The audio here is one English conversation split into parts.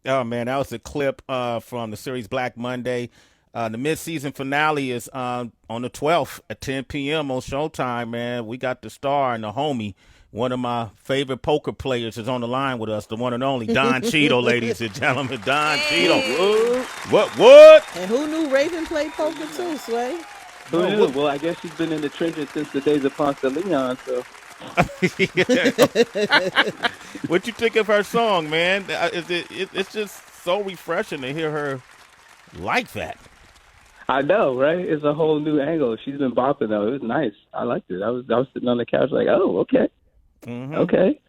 Oh man, that was a clip from the series Black Monday. The mid-season finale is on the 12th at 10 p.m. on Showtime. Man, we got the star and the homie. One of my favorite poker players is on the line with us, the one and only Don Cheadle, ladies and gentlemen. Don Cheadle. What, what? What? And wwho knew Raven played poker too, Sway? Who No, knew? Well, I guess she's been in the trenches since the days of Ponce de Leon, so. what you think of her song, man? It's just so refreshing to hear her like that. I know, right? It's a whole new angle. She's been bopping though. It was nice. I liked it. I was sitting on the couch like, oh, okay, okay.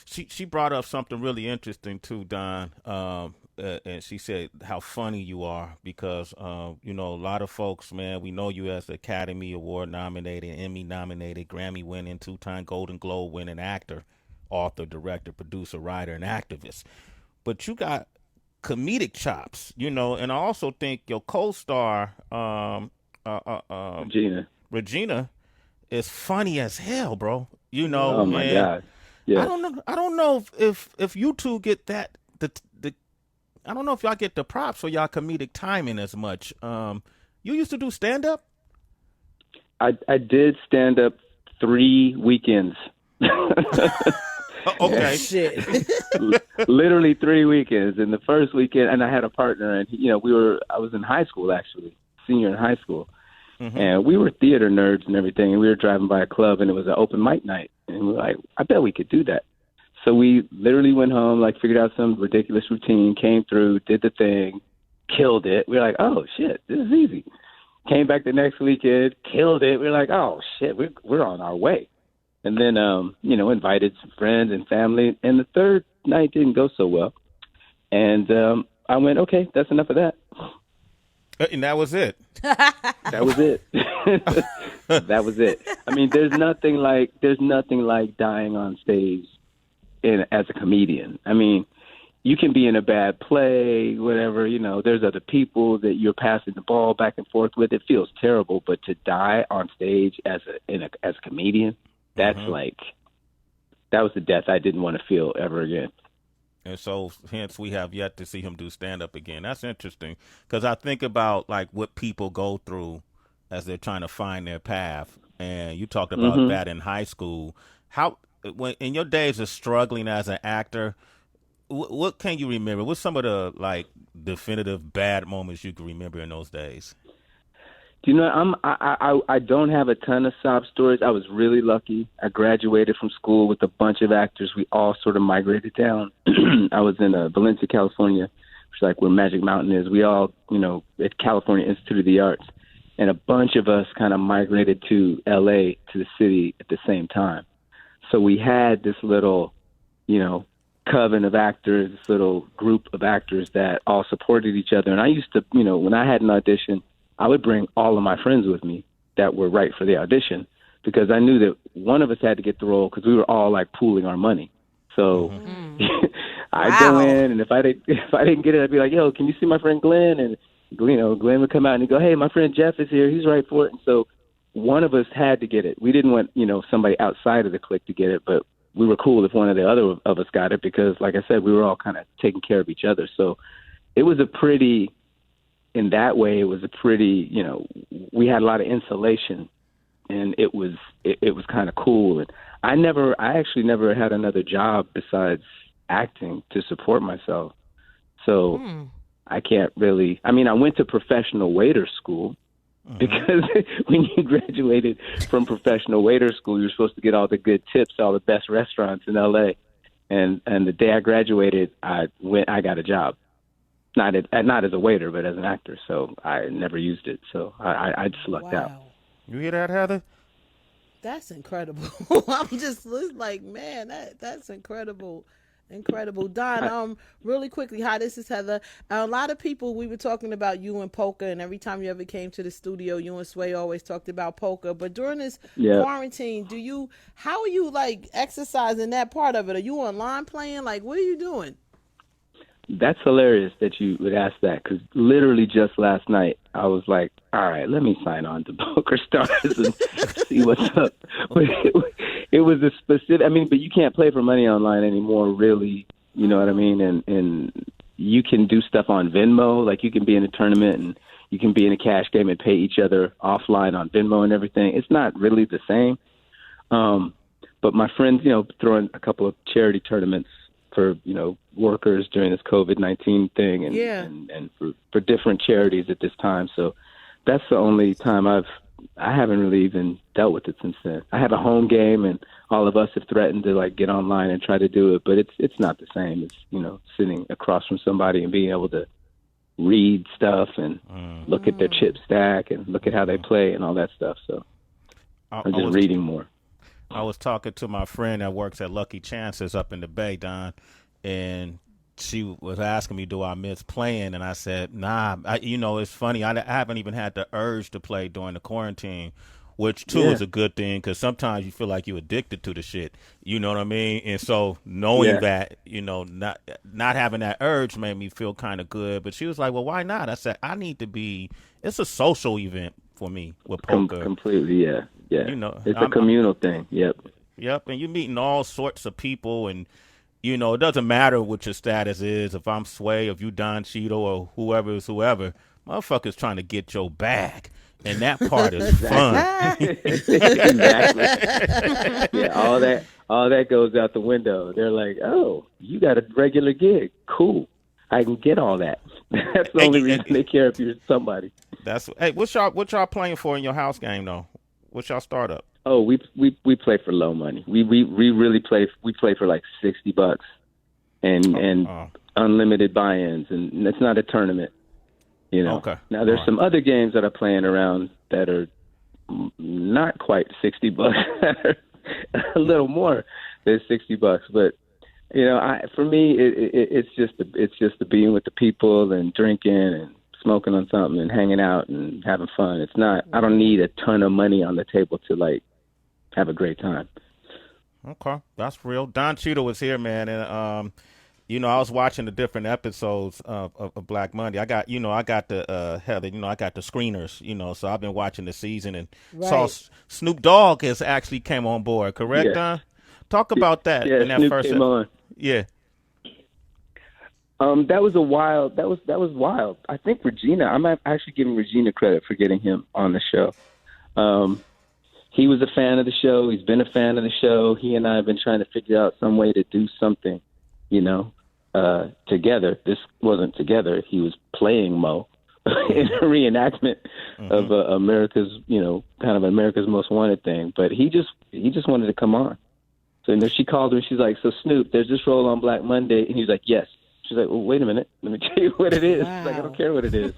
She brought up something really interesting too, Don. And she said how funny you are because a lot of folks, man, we know you as Academy Award nominated, Emmy nominated, Grammy winning, 2-time Golden Globe winning actor, author, director, producer, writer, and activist. But you got comedic chops, and I also think your co-star, Gina. Regina, is funny as hell, bro. Oh my and God. I Yes. don't know. I don't know if you two get the. I don't know if y'all get the props for y'all comedic timing as much. You used to do stand up. I did stand up 3 weekends. Okay. Shit. Literally 3 weekends. And the first weekend, and I had a partner, and I was in high school actually, senior in high school, and we were theater nerds and everything. And we were driving by a club, and it was an open mic night, and we were like, I bet we could do that. So we literally went home, like figured out some ridiculous routine, came through, did the thing, killed it. We were like, oh shit, this is easy. Came back the next weekend, killed it. We were like, oh shit, we're on our way. And then, invited some friends and family. And the third night didn't go so well. And I went, okay, that's enough of that. And that was it. That was it. That was it. I mean, there's nothing like dying on stage as a comedian. I mean, you can be in a bad play, whatever, there's other people that you're passing the ball back and forth with. It feels terrible, but to die on stage as a comedian, that's that was the death I didn't want to feel ever again. And so, hence, we have yet to see him do stand up again. That's interesting because I think about like what people go through as they're trying to find their path. And you talked about that in high school. How, when in your days of struggling as an actor, what can you remember? What's some of the like definitive bad moments you can remember in those days? Do you know, I don't have a ton of sob stories. I was really lucky. I graduated from school with a bunch of actors. We all sort of migrated down. I was in Valencia, California, which is like where Magic Mountain is. We all, at California Institute of the Arts. And a bunch of us kind of migrated to L.A., to the city at the same time. So we had this little, coven of actors, this little group of actors that all supported each other. And I used to, when I had an audition, I would bring all of my friends with me that were right for the audition because I knew that one of us had to get the role because we were all like pooling our money. So I'd go in, and if I didn't get it, I'd be like, "Yo, can you see my friend Glenn?" And Glenn would come out and he'd go, "Hey, my friend Jeff is here. He's right for it." And so one of us had to get it. We didn't want somebody outside of the clique to get it, but we were cool if one of the other of us got it because, like I said, we were all kind of taking care of each other. So it was in that way, it was a pretty, we had a lot of insulation, and it was kind of cool. And I actually never had another job besides acting to support myself. So I can't really, I mean, I went to professional waiter school because when you graduated from professional waiter school, you're supposed to get all the good tips, all the best restaurants in LA. And the day I graduated, I got a job. Not as a waiter, but as an actor. So I never used it. So I just lucked out. You hear that, Heather? That's incredible. I'm just like, man, that's incredible. Incredible. Don, really quickly, hi, this is Heather. A lot of people, we were talking about you and poker, and every time you ever came to the studio, you and Sway always talked about poker. But during this quarantine, how are you like exercising that part of it? Are you online playing? Like, what are you doing? That's hilarious that you would ask that because literally just last night I was like, all right, let me sign on to Poker Stars and see what's up. But it was a specific, I mean, but you can't play for money online anymore, really. You know what I mean? And you can do stuff on Venmo. Like, you can be in a tournament and you can be in a cash game and pay each other offline on Venmo and everything. It's not really the same. But my friends, throwing a couple of charity tournaments for, workers during this COVID-19 thing and for different charities at this time. So that's the only time I haven't really even dealt with it since then. I have a home game, and all of us have threatened to get online and try to do it, but it's not the same as, sitting across from somebody and being able to read stuff and look at their chip stack and look at how they play and all that stuff. So I'm just reading more. I was talking to my friend that works at Lucky Chances up in the Bay, Don, and she was asking me, do I miss playing? And I said, nah. It's funny. I haven't even had the urge to play during the quarantine, which, too, is a good thing, because sometimes you feel like you're addicted to the shit. You know what I mean? And so knowing that, not having that urge made me feel kind of good. But she was like, well, why not? I said, it's a social event for me with poker. Completely, yeah. It's a communal thing. Yep. And you're meeting all sorts of people, and it doesn't matter what your status is. If I'm Sway, if you Don Cheadle, or whoever is whoever, motherfuckers trying to get your bag, and that part is fun. Exactly. Yeah, all that goes out the window. They're like, oh, you got a regular gig, cool. I can get all that. That's the only reason they care if you're somebody. What y'all playing for in your house game though? What's y'all startup? Oh, we play for low money. We really play. We play for like $60 and unlimited buy-ins, and it's not a tournament. Okay. Now there's some other games that are playing around that are not quite $60, a little more than $60. But for me, it's just the being with the people and drinking and smoking on something and hanging out and having fun. It's not. I don't need a ton of money on the table to have a great time. Okay, that's real. Don Cheadle was here, man, and I was watching the different episodes of Black Monday. I got the Heather, I got the screeners, so I've been watching the season and saw Snoop Dogg has actually came on board. Correct, yeah. Don? Talk about that in that Snoop first. Came on. Yeah. That was wild. That was wild. I think Regina. I'm actually giving Regina credit for getting him on the show. He was a fan of the show. He's been a fan of the show. He and I have been trying to figure out some way to do something, together. This wasn't together. He was playing Mo in a reenactment of America's, kind of America's Most Wanted thing. But he just wanted to come on. So she called him. She's like, "So Snoop, there's this role on Black Monday," and he's like, "Yes." She's like, "Well, wait a minute. Let me tell you what it is." Wow. She's like, "I don't care what it is.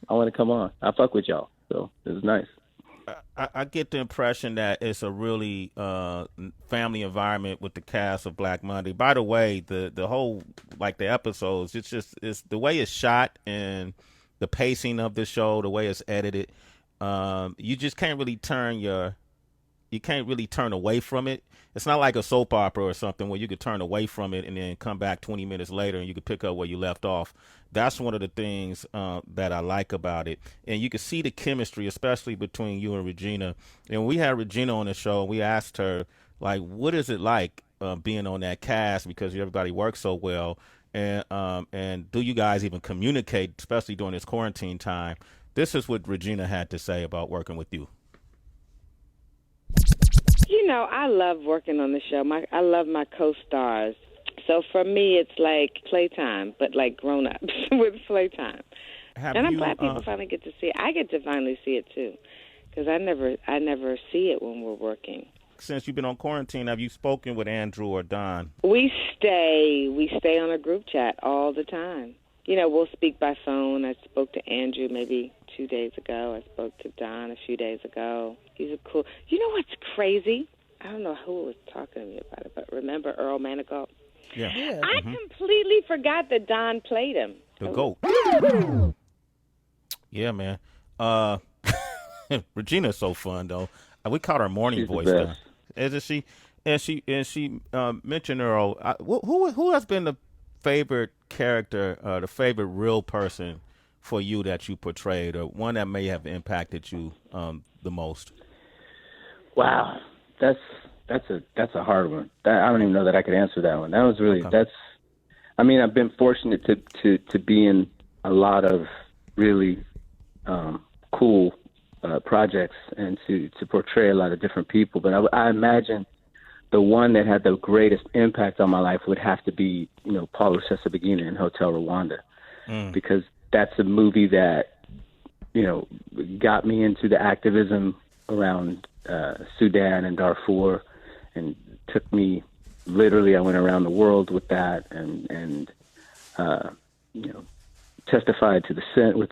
I want to come on. I fuck with y'all." So it was nice. I get the impression that it's a really family environment with the cast of Black Monday. By the way, the whole the episodes, it's the way it's shot and the pacing of the show, the way it's edited. You just can't really turn away from it. It's not like a soap opera or something where you could turn away from it and then come back 20 minutes later and you could pick up where you left off. That's one of the things that I like about it. And you can see the chemistry, especially between you and Regina. And we had Regina on the show, and we asked her, what is it like being on that cast, because everybody works so well? And do you guys even communicate, especially during this quarantine time? This is what Regina had to say about working with you. I love working on the show. I love my co-stars. So for me, it's like playtime, but like grown-ups with playtime. And I'm glad people finally get to see it. I get to finally see it too, because I never see it when we're working. Since you've been on quarantine, have you spoken with Andrew or Don? We stay on a group chat all the time. We'll speak by phone. I spoke to Andrew maybe 2 days ago. I spoke to Don a few days ago. He's a cool. You know what's crazy? I don't know who was talking to me about it, but remember Earl Manigault? Yeah. I completely forgot that Don played him. The GOAT. Yeah, man. Regina's so fun though. We call her morning She's voice the now. best. Isn't she? And she mentioned Earl. Who has been the favorite character, the favorite real person for you that you portrayed, or one that may have impacted you the most? Wow, that's a hard one. I don't even know that I could answer that one. That was really I mean, I've been fortunate to be in a lot of really cool projects and to portray a lot of different people. But I imagine the one that had the greatest impact on my life would have to be, Paul Rusesabagina in Hotel Rwanda, because that's a movie that, got me into the activism around Sudan and Darfur, and took me literally. I went around the world with that, and testified to the Senate at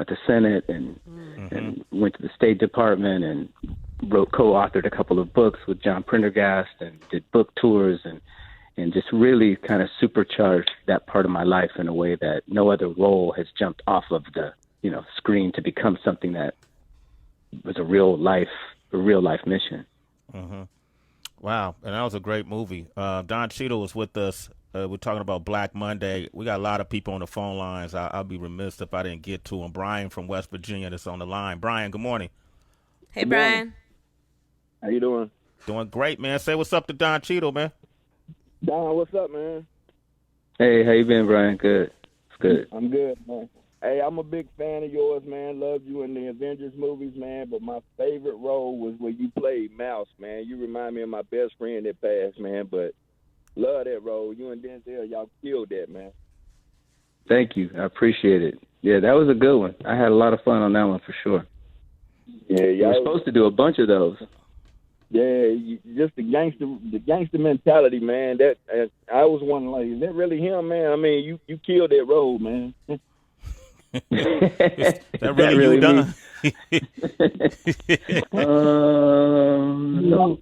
the Senate, and went to the State Department and co-authored a couple of books with John Prendergast, and did book tours, and just really kind of supercharged that part of my life in a way that no other role has jumped off of the screen to become something that was a real life mission. Mm-hmm. Wow, and that was a great movie. Don Cheadle was with us. We're talking about Black Monday. We got a lot of people on the phone lines. I'll be remiss if I didn't get to him. Brian from West Virginia is on the line. Brian, good morning. Hey, Brian. How you doing? Doing great, man. Say what's up to Don Cheadle, man. Don, what's up, man? Hey, how you been, Brian? Good. It's good. I'm good, man. Hey, I'm a big fan of yours, man. Love you in the Avengers movies, man. But my favorite role was when you played Mouse, man. You remind me of my best friend that passed, man. But love that role. You and Denzel, y'all killed that, man. Thank you. I appreciate it. Yeah, that was a good one. I had a lot of fun on that one for sure. Yeah, y'all were supposed to do a bunch of those. Yeah, just the gangster mentality, man. That I was wondering, like, is that really him, man? I mean, you killed that role, man. that really you, Don? No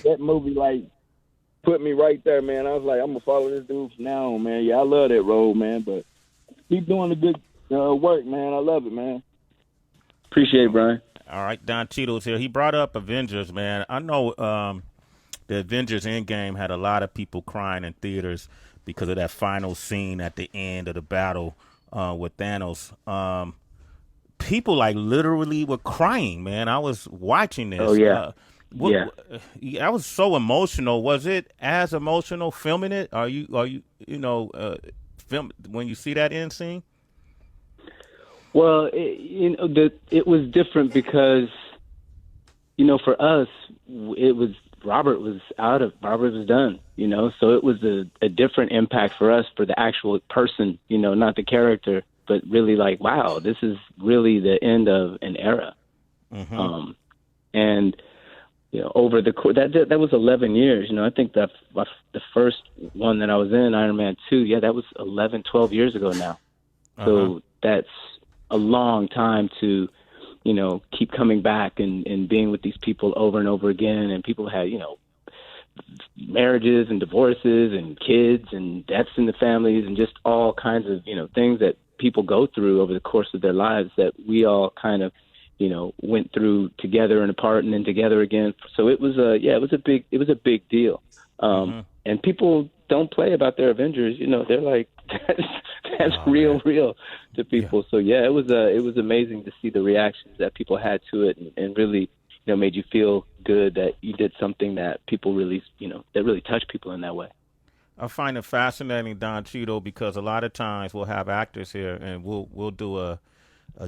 that movie, like, put me right there, man. I was like, I'm gonna follow this dude from now on, man. Yeah, I love that role, man. But keep doing the good work, man. I love it, man. Appreciate it, Brian. All right, Don Cheadle's here. He brought up Avengers, man. I know the Avengers Endgame had a lot of people crying in theaters because of that final scene at the end of the battle with Thanos. People like literally were crying, man. I was watching this. Oh yeah. That was so emotional. Was it as emotional filming it? Are you film when you see that end scene? Well, it was different because, for us, Robert was done, so it was a different impact for us, for the actual person, not the character, but really like, wow, this is really the end of an era. Mm-hmm. And, over the course, that was 11 years, I think that the first one that I was in, Iron Man 2, that was 11, 12 years ago now. So that's a long time to, keep coming back and being with these people over and over again. And people had, marriages and divorces and kids and deaths in the families and just all kinds of, things that people go through over the course of their lives that we all kind of, went through together and apart and then together again. So it was it was a big deal. And people don't play about their Avengers. They're like, that's real to people. Yeah. So it was amazing to see the reactions that people had to it, and really, made you feel good that you did something that people really, that really touched people in that way. I find it fascinating, Don Cheadle, because a lot of times we'll have actors here and we'll do a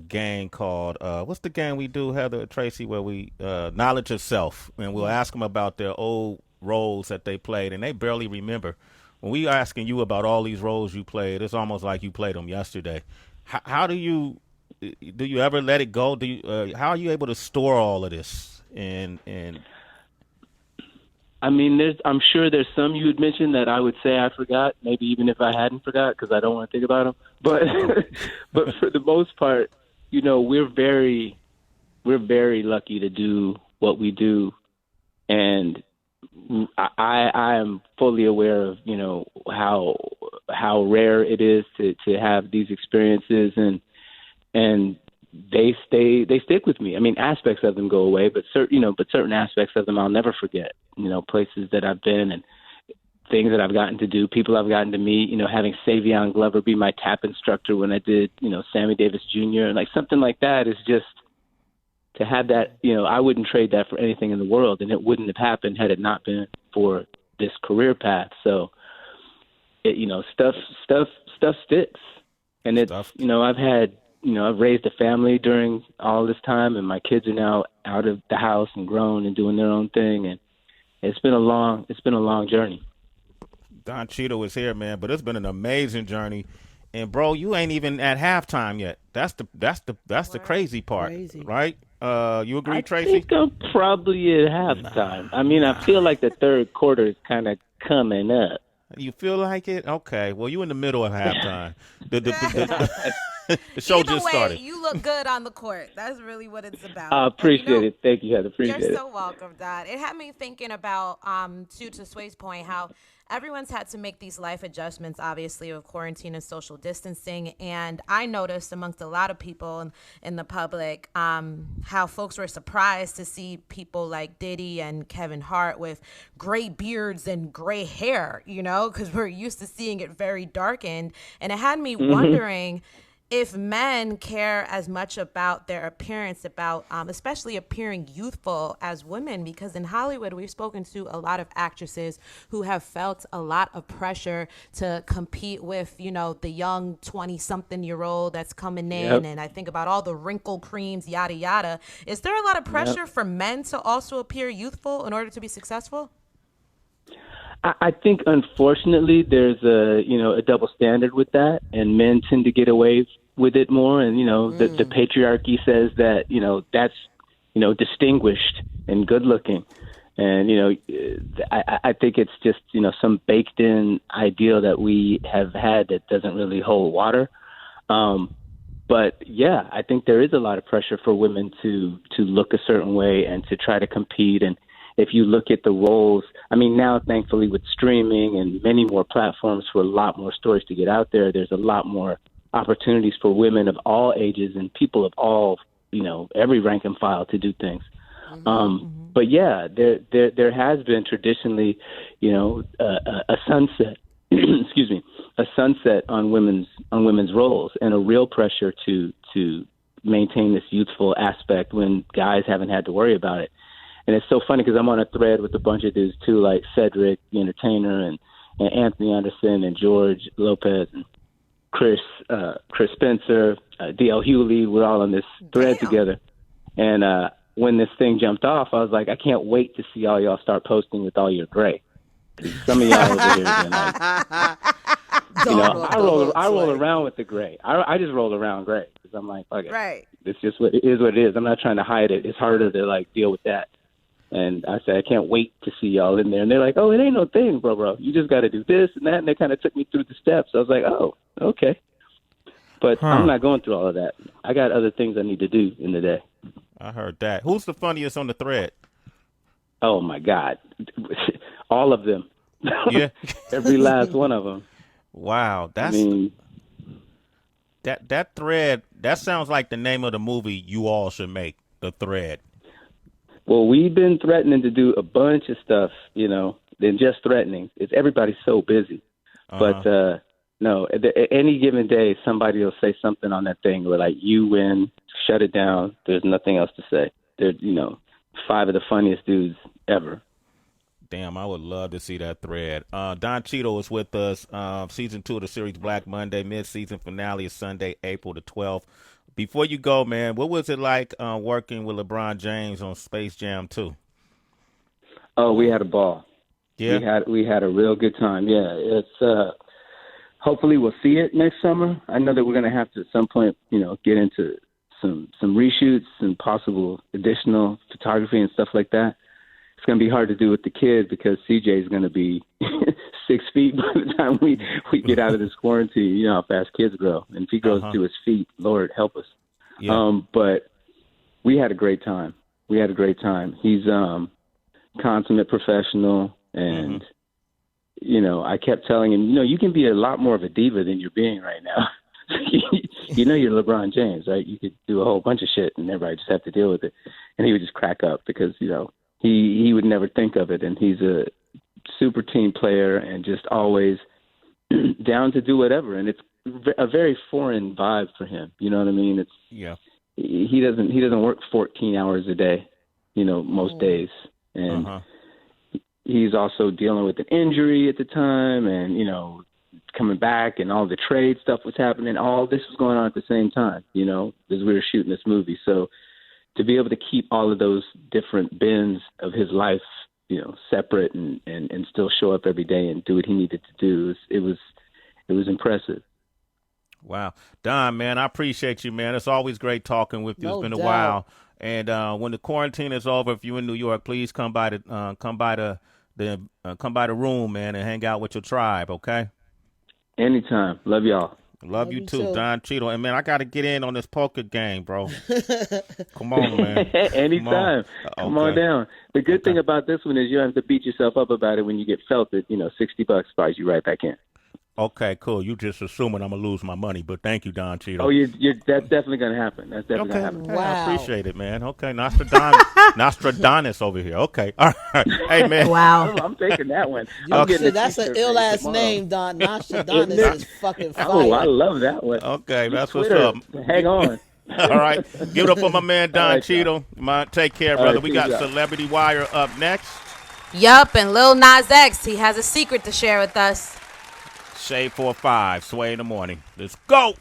game called what's the game we do, Heather Tracy, where we knowledge of self, and we'll ask them about their old roles that they played, and they barely remember. When we asking you about all these roles you played, it's almost like you played them yesterday. How do you ever let it go? How are you able to store all of this? And I mean, I'm sure there's some you would mention that I would say I forgot, maybe even if I hadn't forgot, because I don't want to think about them. But but for the most part, we're very lucky to do what we do, and I am fully aware of how rare it is to have these experiences, and they stick with me. I mean, aspects of them go away, but certain aspects of them I'll never forget. Places that I've been and things that I've gotten to do, people I've gotten to meet. Having Savion Glover be my tap instructor when I did Sammy Davis Jr. and like something like that is just. To have that, I wouldn't trade that for anything in the world, and it wouldn't have happened had it not been for this career path. So, stuff sticks. And it's, Stuff. I've raised a family during all this time, and my kids are now out of the house and grown and doing their own thing. And it's been a long journey. Don Cheadle is here, man, but it's been an amazing journey. And bro, you ain't even at halftime yet. That's the crazy part, right? You agree, Tracy? I think I'm probably at halftime. I mean, I feel like the third quarter is kind of coming up. You feel like it? Okay. Well, you in the middle of halftime. The show just started. You look good on the court. That's really what it's about. I appreciate it. Thank you, Heather. Appreciate it. You're so welcome, Don. It had me thinking about, to Sway's point, how everyone's had to make these life adjustments, obviously, with quarantine and social distancing. And I noticed amongst a lot of people in the public how folks were surprised to see people like Diddy and Kevin Hart with gray beards and gray hair, because we're used to seeing it very darkened. And it had me wondering if men care as much about their appearance, about especially appearing youthful as women, because in Hollywood, we've spoken to a lot of actresses who have felt a lot of pressure to compete with, the young 20-something-year-old that's coming in. Yep. And I think about all the wrinkle creams, yada, yada. Is there a lot of pressure for men to also appear youthful in order to be successful? I think, unfortunately, there's a double standard with that, and men tend to get away with it more. And, the patriarchy says that, that's, distinguished and good looking. And, I think it's just, some baked in ideal that we have had that doesn't really hold water. But yeah, I think there is a lot of pressure for women to look a certain way and to try to compete. And if you look at the roles, I mean, now, thankfully, with streaming and many more platforms for a lot more stories to get out there, there's a lot more opportunities for women of all ages and people of all, every rank and file to do things. But yeah, there has been traditionally, a sunset, excuse me, a sunset on women's roles, and a real pressure to maintain this youthful aspect when guys haven't had to worry about it. And it's so funny because I'm on a thread with a bunch of dudes too, like Cedric, the Entertainer, and Anthony Anderson, and George Lopez, and Chris Spencer, D.L. Hewley. We're all on this thread together. And when this thing jumped off, I was like, I can't wait to see all y'all start posting with all your gray. Some of y'all over here have been like, I roll around with the gray. I just roll around gray because I'm like, okay, right. It's just what it is. I'm not trying to hide it. It's harder to deal with that. And I said, I can't wait to see y'all in there. And they're like, oh, it ain't no thing, bro. You just got to do this and that. And they kind of took me through the steps. I was like, oh, okay. But I'm not going through all of that. I got other things I need to do in the day. I heard that. Who's the funniest on the thread? Oh, my God. All of them. Yeah. Every last one of them. Wow. That thread, that sounds like the name of the movie you all should make, The Thread. Well, we've been threatening to do a bunch of stuff, than just threatening. It's everybody's so busy. But no, at any given day, somebody will say something on that thing where you win, shut it down. There's nothing else to say. They're, 5 of the funniest dudes ever. Damn, I would love to see that thread. Don Cheadle is with us. Season 2 of the series Black Monday. Mid-season finale is Sunday, April the 12th. Before you go, man, what was it like working with LeBron James on Space Jam 2? Oh, we had a ball. Yeah, we had a real good time. Yeah, it's hopefully we'll see it next summer. I know that we're going to have to at some point, get into some reshoots and possible additional photography and stuff like that. It's going to be hard to do with the kid because CJ is going to be 6 feet by the time we get out of this quarantine. You know how fast kids grow. And if he grows to his feet, Lord help us. Yeah. But we had a great time. He's consummate professional. And, I kept telling him, you can be a lot more of a diva than you're being right now. You're LeBron James, right? You could do a whole bunch of shit and everybody just have to deal with it. And he would just crack up because, he would never think of it. And he's a super team player and just always down to do whatever. And it's a very foreign vibe for him. You know what I mean? He doesn't work 14 hours a day, most days. And he's also dealing with an injury at the time and, coming back and all the trade stuff was happening. All this was going on at the same time, you know, as we were shooting this movie. So to be able to keep all of those different bends of his life, you know, separate and still show up every day and do what he needed to do, it was impressive. Wow. Don, man, I appreciate you, man. It's always great talking with you. No It's been a doubt. while. And when the quarantine is over, if you're in New York, please come by the room, man, and hang out with your tribe, okay? Anytime. Love y'all. Love you too, Don Cheadle. And man, I got to get in on this poker game, bro. Come on, man. Anytime. Come on down. The good thing about this one is you don't have to beat yourself up about it when you get felt it. You know, $60 buys you right back in. Okay, cool. You just assuming I'm going to lose my money, but thank you, Don Cheadle. Oh, that's definitely going to happen. That's definitely going to happen. Hey, Wow. I appreciate it, man. Okay, Nostradamus over here. Okay, all right. Hey, man. Wow. I'm taking that one. That's an ill ass name, Don. Nostradamus is fucking fire. Oh, I love that one. Okay, that's Twitter, what's up. hang on. All right. Give it up for my man, Don right, Cheadle. Take care, All brother. right, We peace got out. Celebrity Wire up next. Yup, and Lil Nas X, he has a secret to share with us. Shade 4-5, Sway in the morning. Let's go.